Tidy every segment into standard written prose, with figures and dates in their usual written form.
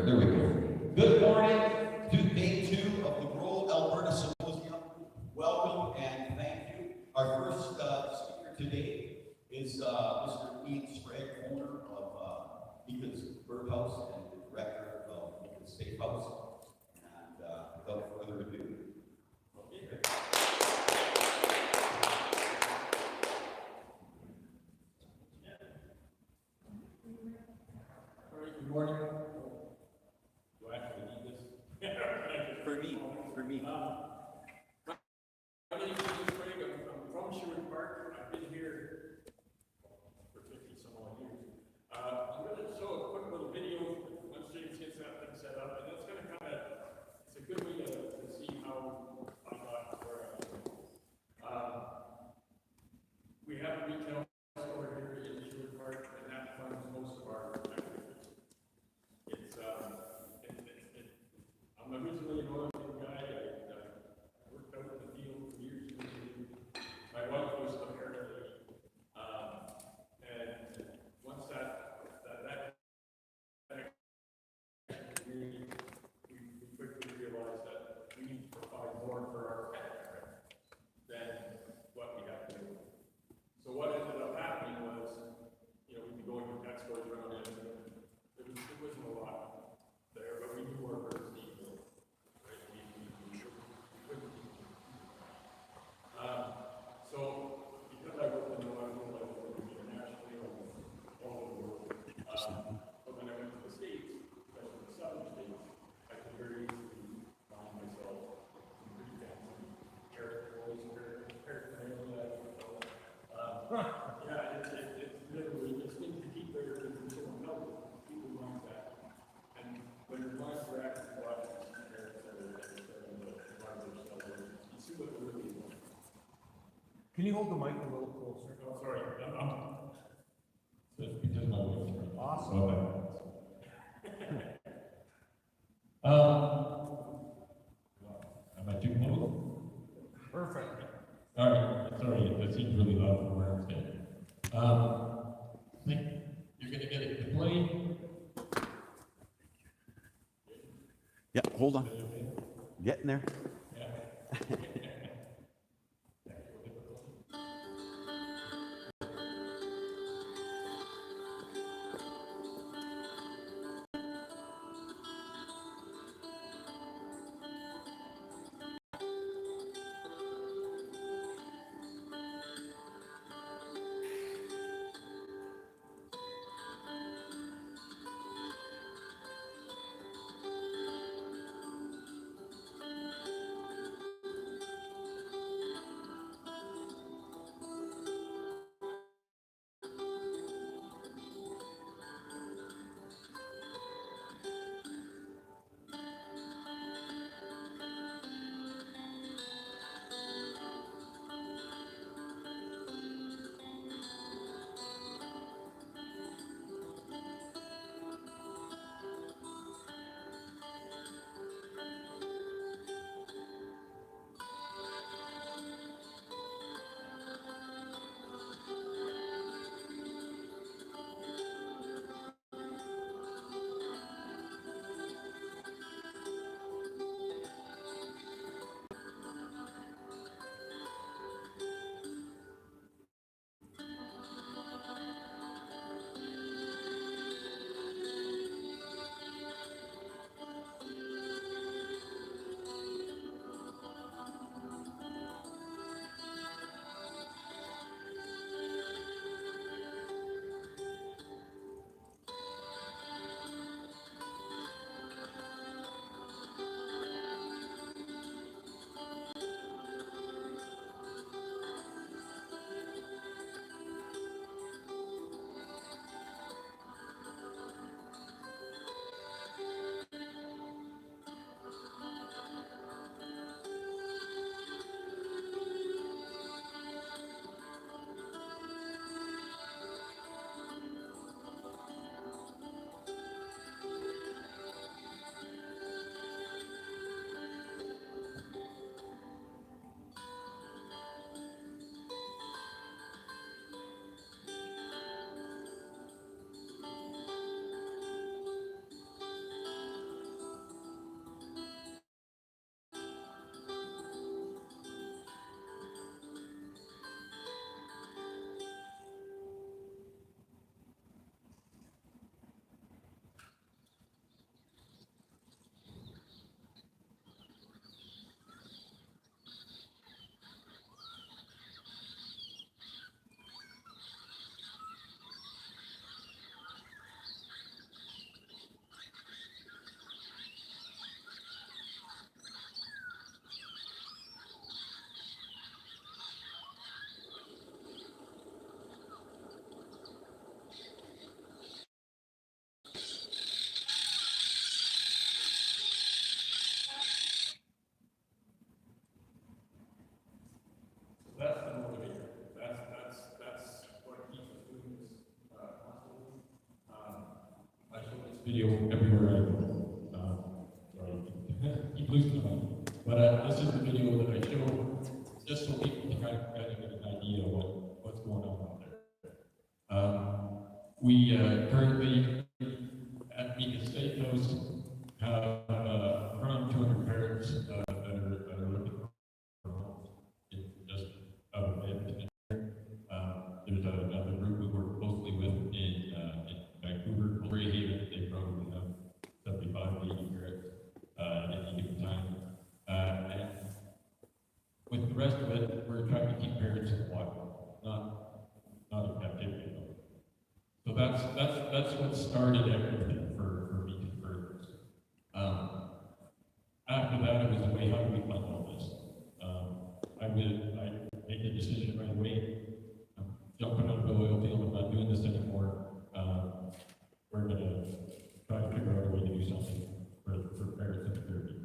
There we go. Good morning to day 2 of the Grow Alberta Symposium. Welcome and thank you. Our first speaker today is Mr. Ian Sprague, owner of Beacon's Birdhouse and the director of Beacon's Safe House. And without further ado, Good morning. Do I actually need this? For me. My name is Ian Sprague. I'm from Sherwood Park. I've been here for 50 some odd years. I'm going to show a quick little video once James gets that thing set up, and it's going to it's a good way to see how I got where I am. We have a retail store here in Sherwood Park, and that funds most of our activities. I'm originally an oil guy. I worked out in the field for years. My wife was a paramedic, and once that we quickly realized that we need to provide more for our pet than what we have to do. So what ended up happening was, we'd be going to pet stores around it. It wasn't a lot there, but we knew our birds needed it. Right? So because I worked in the oil field, I worked internationally all over the world. But when I went to the States, especially the southern states, I could very easily find myself some pretty fancy paraphernalia. Yeah, it's literally just things to keep their condition healthy. People want that. And when you're going for active watches, you see what they're really want. Can you hold the mic a little closer? Oh, sorry. So it's because my voice is right. Awesome. Am I too close? Perfect. All right. Sorry, that seems really loud from where I'm standing. You're going to get it to play. Yeah, hold on. Getting there. video everywhere I go. Sorry, keep losing money. But this is the video that I show just so people can kind of get an idea of what's going on out there. We currently at Mika Steakhouse have around 200 parents that are looking for homes. It's just out of Edmonton. There's another group we work closely with in Vancouver, Greyhaven. They probably have 75 to 80 parents at any given time. And with the rest of it, we're trying to keep parents in the wild, not in captivity. So that's what started everything for me to furthers. After that, it was the way, how do we fund all this? I made the decision right away. I'm jumping out of the oil field. I'm not doing this anymore. We're gonna try to figure out a way to do something for parents in therapy.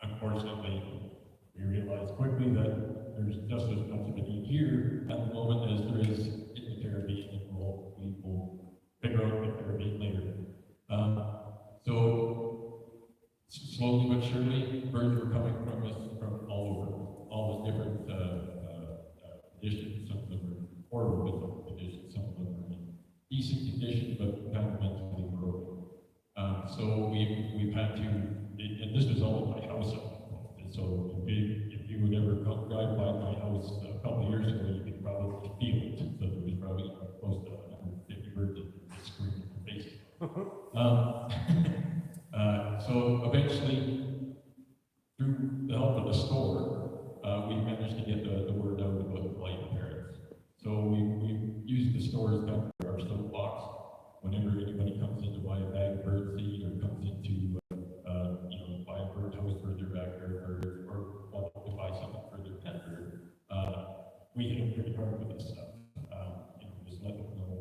Unfortunately, we realized quickly that there's just as much of a need here at the moment as there is in the Caribbean, and we will figure out the Caribbean later. So slowly but surely, birds were coming from us from all over, all the different conditions. Some of them are horrible conditions, some of them are in decent condition, but kind of mentally broken. So we've had to, and this was all in my house. And so if you would ever drive by my house a couple of years ago, you could probably feel it. So there was probably close to 150 birds that screamed in your face. So eventually, through the help of the store, we managed to get the word out about the blind parents. So we used the store as kind of our soapbox. Whenever anybody comes in to buy a bag of bird seed or comes into buy a bird house for their backyard bird or want to buy something for their pet bird, we hit them pretty hard with this stuff. Just let them know,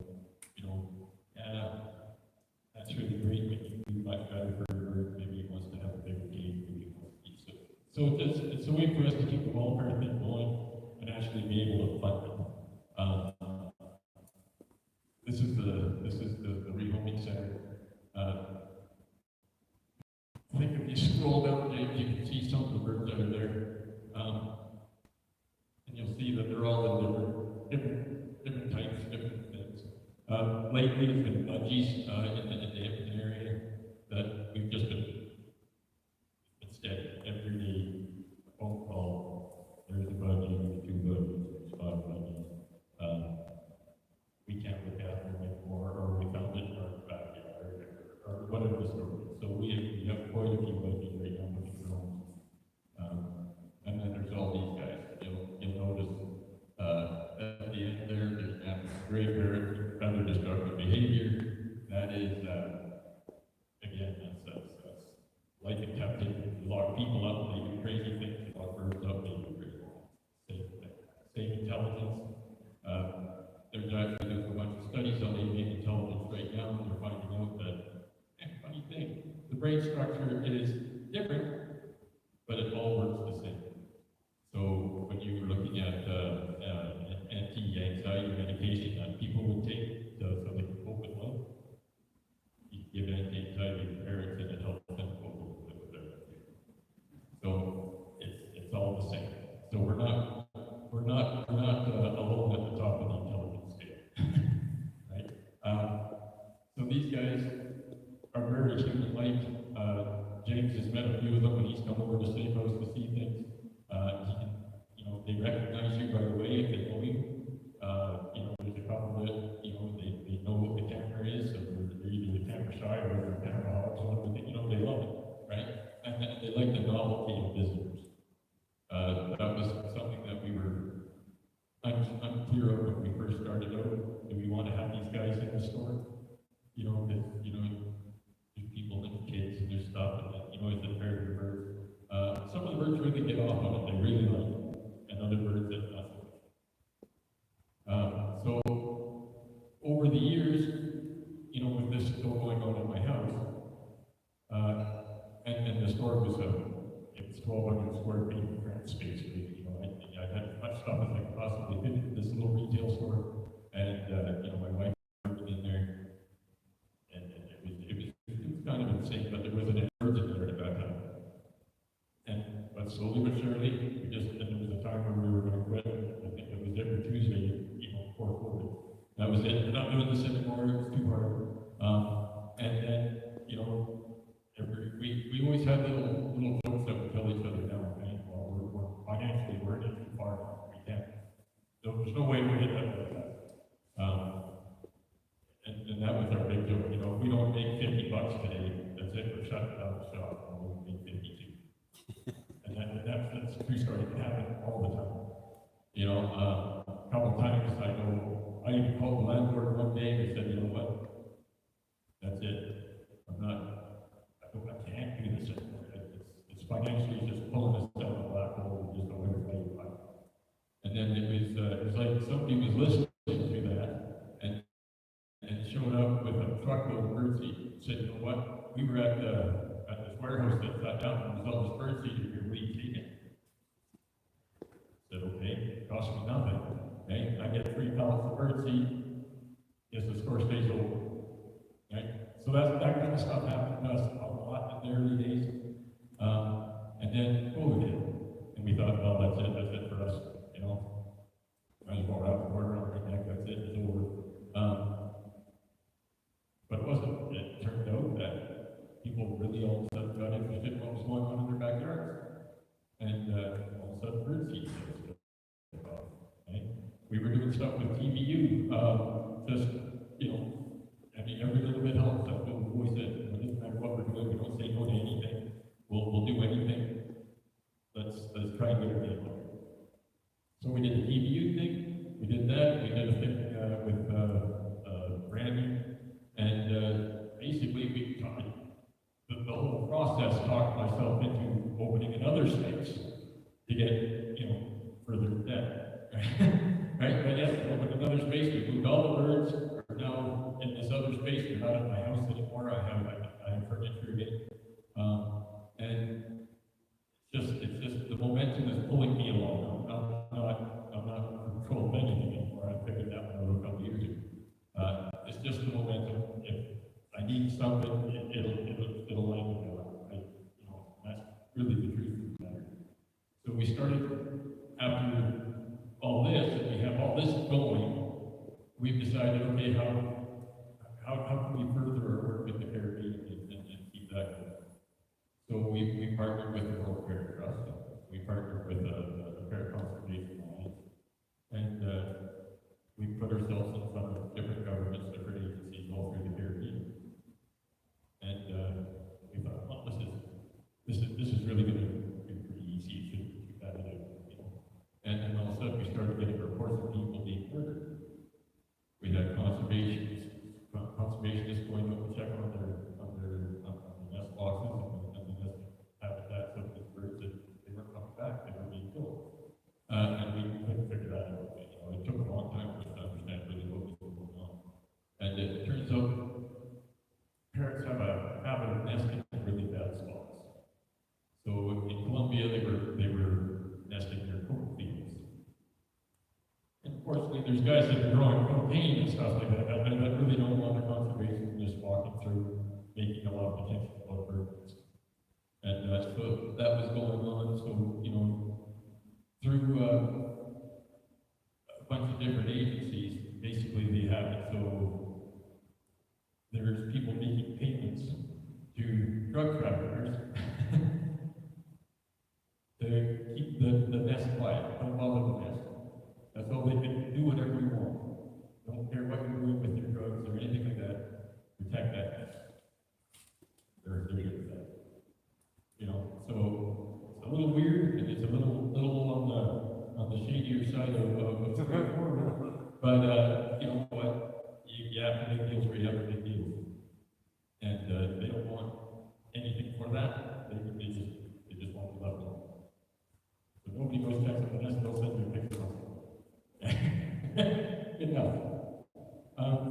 that's really great, but you might got a bird, maybe he wants to have a bigger cage, maybe he wants to eat it. So it's a way for us to keep the welfare thing going and actually be able to fund it. This is the rehoming center. I think if you scroll down, James, you can see some of the birds that are there. And you'll see that they're all in different types, different things. Lately, it's been budgies in the Edmonton area that we've just been steady. Every day, a phone call, there's a budgie, there's 2 budgies, there's 5 budgies. We can't look after them anymore, or we found it in our backyard, or whatever the story is. So we have quite a few budgies right now looking for homes. And then there's all these guys. You'll notice at the end there's that gray parrot, rather destructive behavior. That is, again, that's life in captivity. You lock people up, they do crazy things. You lock birds up, they do crazy things. Same intelligence. There's a bunch of studies on avian intelligence right now, and they're finding out that, funny thing, the brain structure is different, but it all works the same. So when you were looking at anti-anxiety medication that people would take so they can cope with life, you give anti-anxiety to parents and it helps them cope with their life. So it's all the same. So we're not alone at the top of the intelligence scale, right? So these guys are very human-like. James has met a few of them when he's come over to Steakhouse to see things. They recognize you right away if they know you. There's a couple that, they know what the camera is, so they're either the camera shy or they're camera hogs, or they love it, right? And they like the novelty of visitors. That was something that we were unclear of when we first started out. Do we want to have these guys in the store? There's people and kids and there's stuff, and is it fair to the birds? Some of the birds really get off on it, they really like it, and other birds that not so much. So over the years, with this still going on in my house, and the store was it was 1,200 square feet of grant space. I had as much stuff as I could possibly fit in this little retail store, and my wife worked in there. the same, but there wasn't an urgent there at that time. But slowly but surely, and there was a time when we were going to quit. I think it was every Tuesday, before COVID. That was it. We're not doing this anymore. It was too hard. And then, we always had little jokes that we tell each other now, right? Well, we're financially, we're in too far now. We can't. There's no way we hit that like that. And that was our big joke. If we don't make $50 today, that's it. We're shutting down the shop. And we'll make 52. That's a true story. It can happen all the time. A couple of times I even called the landlord one day and said, you know what? That's it. I can't do this anymore. It's financially just pulling us down the black hole. We just don't ever pay it back. And then it was like somebody was listening to that and showed up with a truckload of birdseed and said, you know what? We were at this warehouse that sat down and there was all this birdseed here. What are you taking? I said, okay, it cost me nothing. Okay, I get 3 pallets of birdseed. Guess the store stays open. Right? So that kind of stuff happened to us a lot in the early days. And then COVID hit. And we thought, well, that's it for us. Might as well wrap the border on our neck, that's it, it's over. But it wasn't. It turned out that people really all of a sudden got interested in what was going on in their backyards. And all of a sudden birdseed sales. Right? We were doing stuff with TVU, every little bit helps. That's what we've always said. It doesn't matter what we're doing, we don't say no to anything. We'll do anything. Let's try and get our name on. So we did the TVU thing, we did that, we did a thing with branding, and basically we tried. The whole process talked myself into opening another space to get, further debt. Right? But yes, we opened another space, we moved all the birds, are now in this other space. They're not at my house anymore, I have furniture again. And it's just the momentum is pulling me along. I'm not in control of anything anymore. I figured that one out a couple years ago. It's just the momentum. If I need something, it'll land me. That's really the truth of the matter. So we started after all this, and we have all this going. We've decided, okay, how can we further our work with the Caribbean and keep that going? So we partnered with the World Parrot Trust. We partnered with the Parrot Conservation Alliance, and we put ourselves in front of different governments, different agencies all through the Caribbean. And we thought, well, this is really going to be pretty easy. It shouldn't be too bad, And then all of a sudden, we started getting reports of people being murdered. We had conservationists going up and check on their nest boxes and the nest habitats of these birds, and they weren't coming back. They were being killed, and we couldn't figure that out. It took a long time for us to understand really what was going on. And it turns out parrots have a habit of nesting in really bad spots. So in Colombia, they were nesting near cocoa fields. Unfortunately, there's guys that are growing cocaine and stuff like that that really don't want their conservation just walking through, making a lot of potential blood birds. And so that was going on. So, through a bunch of different agencies, basically they have it so there's people making payments to drug traffickers to keep the nest quiet, don't bother the nest. That's all they can do, whatever you want. Don't care what you're doing with your drugs or anything like that. Protect that nest. They're good with that. So it's a little weird and it's a little on the shadier side of It's a good word, but you know what? You have to make deals where you have to make deals. And they don't want anything for that. They just want to love them. So nobody goes checks on the nest, they'll send you a picture of it. Enough.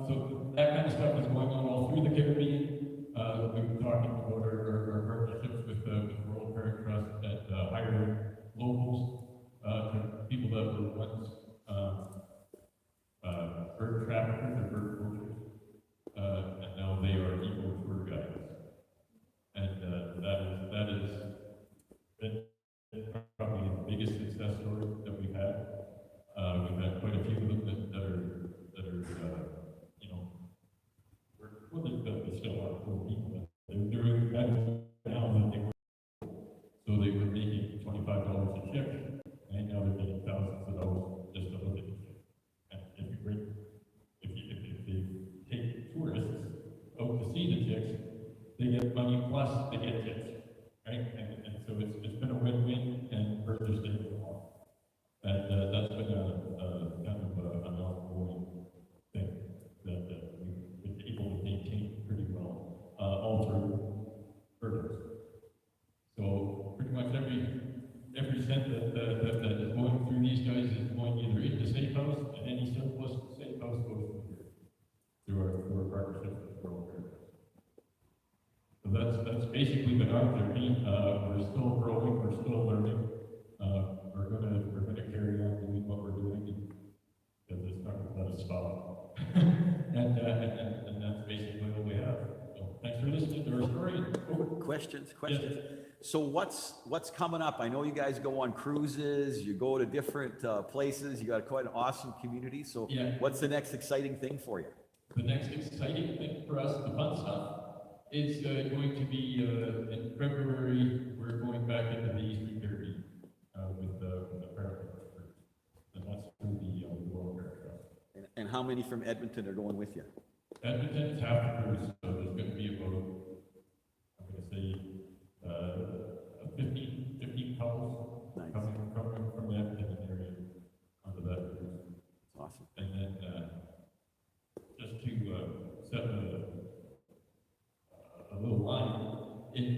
So that kind of stuff is going on all through the Caribbean. We've been talking about our partnerships with the World Parrot Trust that hire locals, to people that were once they get money plus they get tips, right? And so it's been a win-win, and birds are staying along. And that's been a kind of an ongoing thing that we've been able to maintain pretty well, all through birds. So pretty much every cent that is going through these guys is going either into Safe House, and any surplus to Safe House goes through our partnership with the World Fair. So that's basically been our journey. We're still growing, we're still learning. We're gonna carry on doing what we're doing, because it's not gonna let us stop. and that's basically what we have. So thanks for listening to our story. Questions? Yes. So what's coming up? I know you guys go on cruises, you go to different places, you got quite an awesome community. So Yeah. what's the next exciting thing for you? The next exciting thing for us, the fun stuff, is going to be in February. We're going back into the Eastern Caribbean with the Paralympic group, and that's through the World Fair. And how many from Edmonton are going with you? Edmonton's half the cruise, so there's going to be about, I'm going to say, 15 couples Nice. coming from the Edmonton area onto that cruise. Awesome. And then just to set a little line, in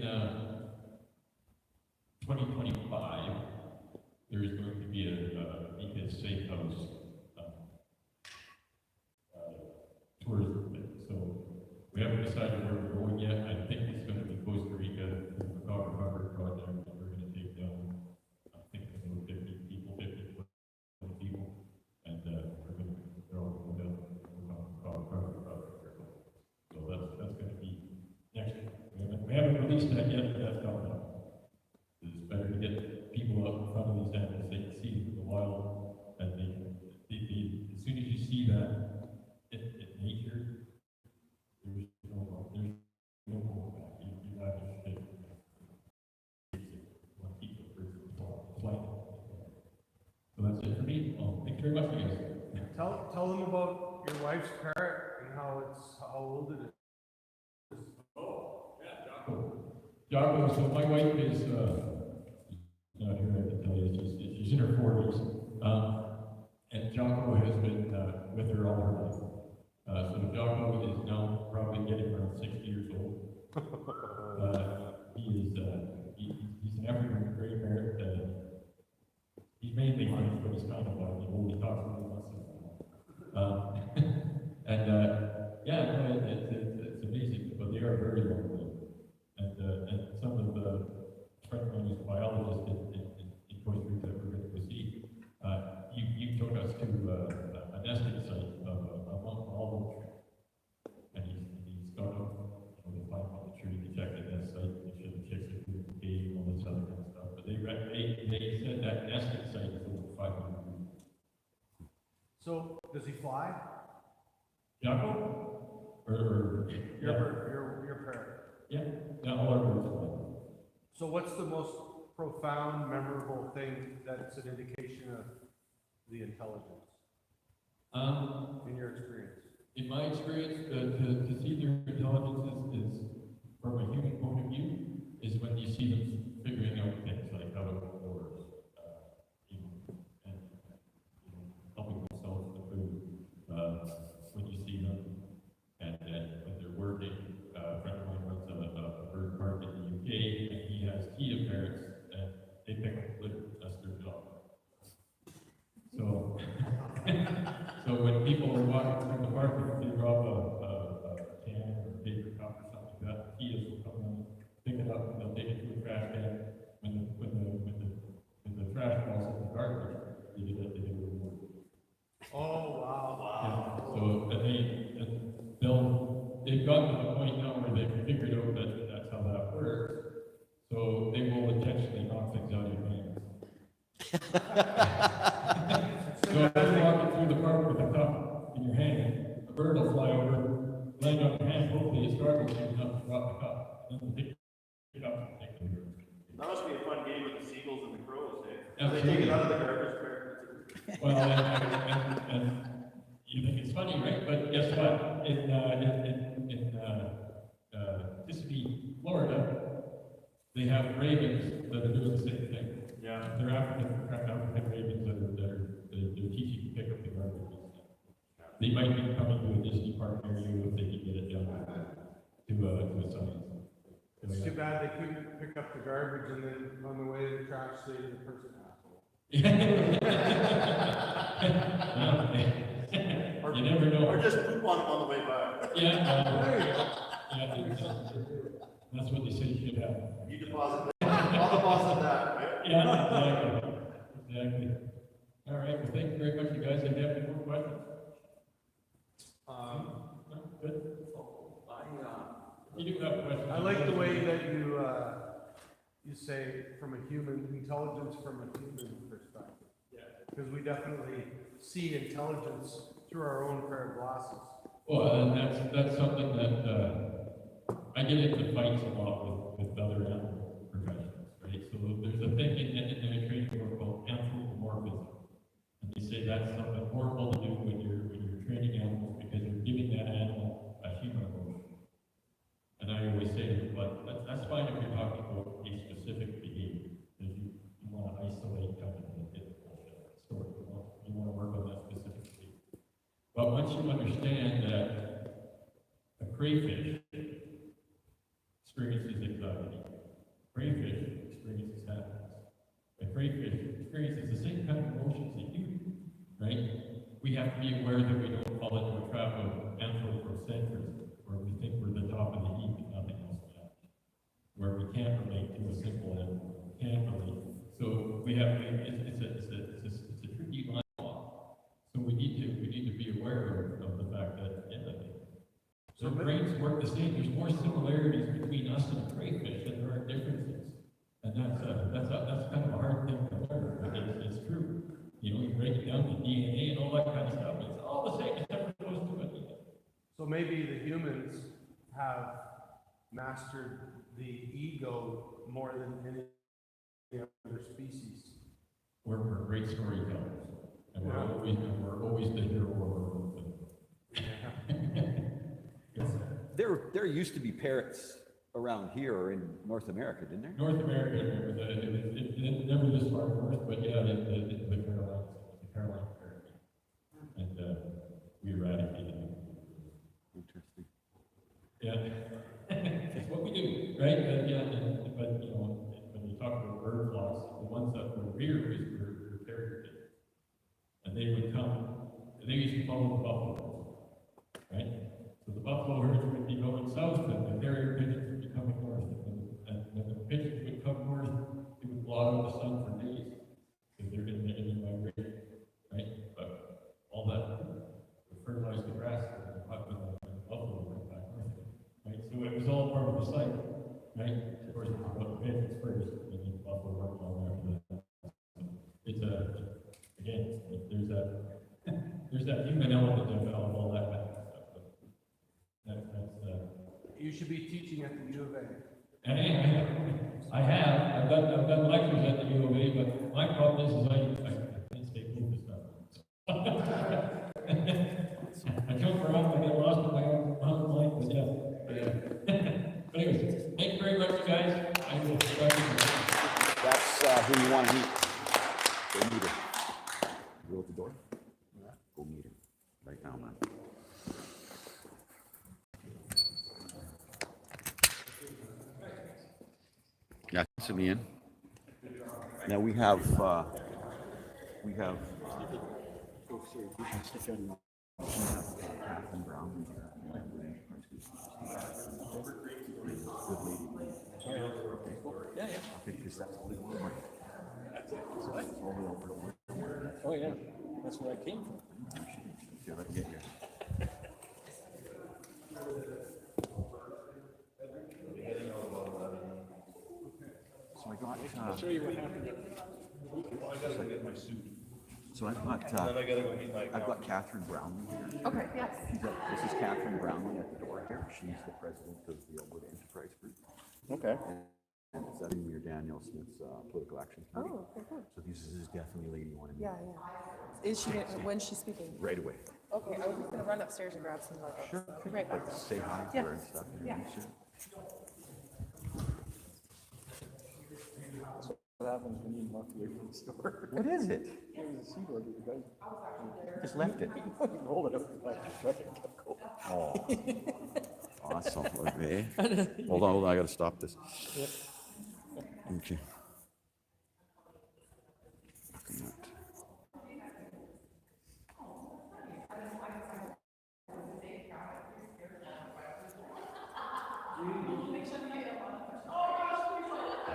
2025, there is going to be a Ecos Safe House tourism thing. So we haven't decided where we're going yet. I think it's going to be Costa Rica, the Copper Cover project, and we're going to take down, I think, about 50 people, 20 people, and they're all going down the Copper Cover project. So that's going to be next year. We haven't released that yet, but that's coming up. It's better to get people up in front of these animals, they can see the wild, and they as soon as you see that in nature, there's no going back. You have to take one keep the birds flying. So that's it for me. Well, thank you very much, guys. Tell them about your wife's parrot and how old it is. Oh, yeah, Jocko. Jocko, so my wife is, not here, I can tell you, she's in her 40s. And Jocko has been with her all her life. So Jocko is now probably getting around 60 years old. He's an African gray parrot. He's mainly French, but he's kind of like the old, he talks a little less. Yeah, no, it's amazing, but they are very long lived. And some of the French biologists in Costa Rica that we're going to go see, you took us to a nesting site of a monk olive tree. And he's gone up, to climb on the tree to check the nest site, make sure the chicks are doing okay, and all this other kind of stuff. But they said that nesting site is over 500 feet. So does he fly? Jocko? Or Your parrot. yeah, all our birds fly. So what's the most profound, memorable thing that's an indication of the intelligence in your experience? In my experience, to see their intelligence is, from a human point of view, is when you see them figuring out things like how to open doors, and helping themselves with food. When you see them, and when they're working, a friend of mine runs a bird park in the UK, and he has Kia parrots, and they pick up litter. That's their job. So, so when people are walking through the park, if they drop a can or a paper cup or something like that, Kias will come and pick it up, and they'll take it to a trash can. When the trash falls in the garbage, they get a reward. Oh, wow. So they've gotten to the point now where they've figured out that that's how that works. So they will intentionally knock things out of your hands. So if you're walking through the park with a cup in your hand, a bird will fly over, land on your hand, hopefully it startles you enough to drop the cup. Then they'll pick it up and take it. That must be a fun game with the seagulls and the crows, eh? Absolutely. They take it out of the garbage can. Well, and you think it's funny, right? But guess what? In Kissimmee, Florida, they have ravens that are doing the same thing. Yeah. They're African ravens they're teaching to pick up the garbage and stuff. They might be coming to a Disney park near you if they can get it done to a science. It's too bad they couldn't pick up the garbage and then on the way to the trash say to the person asshole. You never know. Or just poop on the way back. Yeah, There you go. that's what the city should have. You deposit that. I'll deposit that, right? Yeah, exactly. All right, well, thank you very much, you guys. If you have any more questions? No? Good? You do have questions. I like the way that you say from a human, intelligence from a human perspective. Yeah. Because we definitely see intelligence through our own pair of glasses. Well, and that's something that, I get into fights a lot with other animal professionals, right? So there's a thing in the training world called anthropomorphism. And they say that's something horrible to do when you're training animals because you're giving that animal a human emotion. And I always say, but that's fine if you're talking about a specific behavior, because you want to isolate kind of the typical story. You want to work on that specifically. But once you understand that a crayfish experiences anxiety, crayfish experiences happiness, a crayfish experiences the same kind of emotions that you do, right? We have to be aware that we don't fall into a trap of anthropocentrism, where we think we're the top of the heap and nothing else matters, where we can't relate to a simple animal, we can't relate. So we have, it's a tricky line. So we need to be aware of the fact that, so brains work the same. There's more similarities between us and a crayfish than there are differences. And that's kind of a hard thing to learn, but it's true. You know, you break it down to DNA and all that kind of stuff. It's all the same, except for those two at the end. So maybe the humans have mastered the ego more than any other species. We're great storytellers. And we're always the hero of our own film. There used to be parrots around here or in North America, didn't there? North America, remember that, it never this far north, but yeah, the Caroline parrot. And, we eradicated it. Interesting. Yeah, it's what we do, right? But you know, when you talk about bird flocks, the ones that were reared were terrier pigeons. And they would come, they used to follow the buffalo, right? So the buffalo herds would be going south, and the terrier pigeons would be coming north. And when the pigeons would come north, they would blot out the sun for days, because they're in the migration, right? But all that would fertilize the grass, and the buffalo would come back north, right? So it was all part of the cycle, right? Of course, it's about the pigeons first, and then the buffalo work along after that. It's again, there's that human element of all that kind of stuff. You should be teaching at the U of A. And I've done lectures at the U of A, but my problem is I can't stay focused on it. I jump around, I get lost in my own mind, but yeah. But anyways, thank you very much, you guys. I will That's who you want to meet. Go meet her. Go at the door. Go meet her right now, man. Yeah, to me in. Now we have Catherine Brown. Yeah. Because that's all they want. Oh, yeah, that's where I came from. Yeah, let me get here. So I got, I'll show you what happened. so I've got Catherine Brownlee here. Okay, yes. This is Catherine Brownlee at the door here. She's the president of the Alberta Enterprise Group. Okay. And it's Mayor Daniel Smith's political action committee. Oh, okay, good. So this is definitely a lady you want to meet. Yeah. Is she, when's she speaking? Right away. Okay, I was just gonna run upstairs and grab some. Sure. Right back. Say hi to Yeah. her and stuff. Yeah. Introduce her. happens when you walk away from the store. What is it? It was a seaboard, the guy Just left it. rolled it up the back of the truck and kept going. Oh. Awesome. Okay. Hold on, I gotta stop this. Okay. Come on.